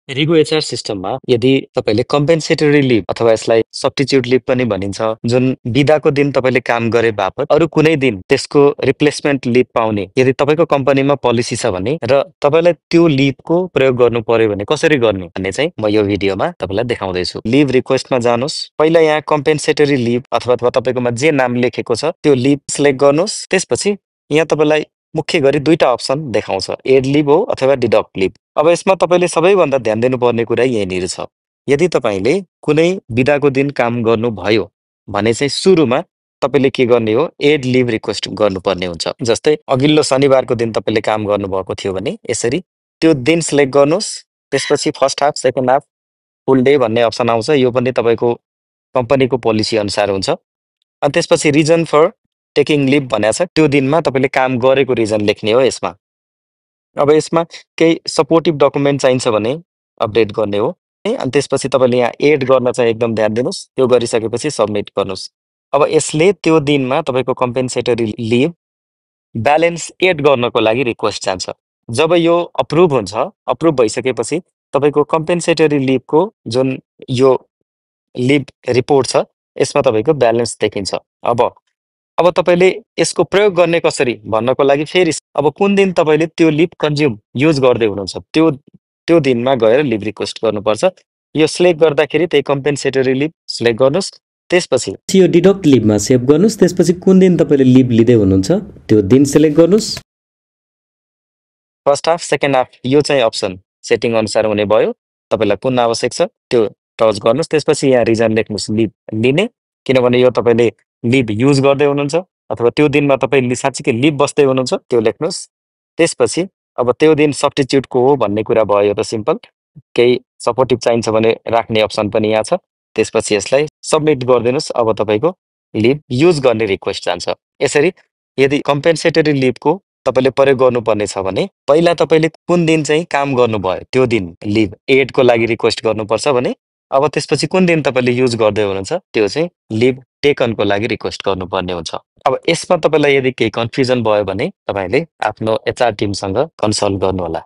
रिगो HR सिस्टममा यदि तपाईले कम्पेन्सेटरी लिभ अथवा यसलाई सब्स्टिट्युट लिभ पनि भनिन्छ जुन बिदाको दिन तपाईले काम गरे बापत अरू कुनै दिन त्यसको रिप्लेसमेन्ट लिभ पाउने यदि तपाईको कम्पनीमा पोलिसी छ भने र तपाईलाई त्यो लिभको प्रयोग गर्नु पर्यो भने कसरी गर्ने भन्ने चाहिँ म यो भिडियोमा तपाईलाई देखाउँदैछु। लिभ रिक्वेस्टमा जानुहोस्, पहिला यहाँ कम्पेन्सेटरी लिभ अथवा तपाईकोमा जे नाम लेखेको छ त्यो लिभ सिलेक्ट गर्नुहोस्। त्यसपछि यहाँ तपाईलाई मुख्य गरी दुईटा अप्सन देखाउँछ, एड लिभ हो अथवा डिडक्ट लिभ। अब यसमा तपाईले सबैभन्दा ध्यान दिनुपर्ने कुरा यहीँनिर छ। यदि तपाईले कुनै बिदाको दिन काम गर्नुभयो भने चाहिँ सुरुमा तपाईले के गर्ने हो, एड लिभ रिक्वेस्ट गर्नुपर्ने हुन्छ। जस्तै अघिल्लो शनिबारको दिन तपाईले काम गर्नुभएको थियो भने यसरी त्यो दिन सिलेक्ट गर्नुहोस्। त्यसपछि फर्स्ट हाफ, सेकेन्ड हाफ, फुल डे भन्ने अप्सन आउँछ। यो पनि तपाईको कम्पनीको पोलिसी अनुसार हुन्छ। अनि त्यसपछि रिजन फर टेकिङ लिभ भनेको छ, त्यो दिनमा तपाईले काम गरेको रिजन लेख्ने हो यसमा। अब यसमा केही सपोर्टिभ डकुमेन्ट चाहिन्छ भने अपडेट गर्ने हो है। अनि त्यसपछि तपाईले यहाँ एड गर्न चाहिँ एकदम ध्यान दिनुहोस्। त्यो गरिसकेपछि सबमिट गर्नुहोस्। अब यसले त्यो दिनमा तपाईको कम्पेन्सेटरी लिभ ब्यालेन्स एड गर्नको लागि रिक्वेस्ट जान्छ। जब यो अप्रुभ हुन्छ, अप्रुभ भइसकेपछि तपाईको कम्पेन्सेटरी लिभको जुन यो लिभ रिपोर्ट छ यसमा तपाईको ब्यालेन्स देखिन्छ। अब तपाईले यसको प्रयोग गर्ने कसरी भन्नको लागि फेरि अब कुन दिन तपाईले त्यो लिभ कन्ज्युम युज गर्दै हुनुहुन्छ त्यो दिनमा गएर लिभ रिक्वेस्ट गर्नुपर्छ। यो सिलेक्ट गर्दाखेरि त्यही कम्पेन्सेटरी लिभ सिलेक्ट गर्नुहोस्। त्यसपछि यो डिडक्ट लिभमा सेभ गर्नुहोस्। त्यसपछि कुन दिन तपाईले लिभ लिँदै हुनुहुन्छ त्यो दिन सिलेक्ट गर्नुहोस्। फर्स्ट हाफ, सेकेन्ड हाफ यो चाहिँ अप्सन सेटिङ अनुसार हुने भयो। तपाईलाई कुन आवश्यक छ त्यो टच गर्नुहोस्। त्यसपछि यहाँ रिजन लेख्नुहोस् लिभ लिने, किनभने यो तपाईले लिभ युज गर्दै हुनुहुन्छ अथवा त्यो दिनमा तपाईले साँच्चीकै लिभ बस्दै हुनुहुन्छ त्यो लेख्नुहोस्। त्यसपछि अब त्यो दिन सब्स्टिट्युटको हो भन्ने कुरा भयो त सिम्पल। केही सपोर्टिभ चाहिन्छ भने राख्ने अप्सन पनि यहाँ छ। त्यसपछि यसलाई सबमिट गरिदिनुहोस्। अब तपाईको लिभ युज गर्ने रिक्वेस्ट जान्छ। यसरी यदि कम्पेन्सेटरी लिभको तपाईले प्रयोग गर्नुपर्ने छ भने पहिला तपाईले कुन दिन चाहिँ काम गर्नुभयो त्यो दिन लिभ एडको लागि रिक्वेस्ट गर्नुपर्छ भने अब त्यसपछि कुन दिन तपाईले युज गर्दै हुनुहुन्छ त्यो चाहिँ लिभ टेकनको लागि रिक्वेस्ट गर्नुपर्ने हुन्छ। अब यसमा तपाईलाई यदि केही कन्फ्युजन भयो भने तपाईले आफ्नो एचआर टिमसँग कन्सल्ट गर्नुहोला।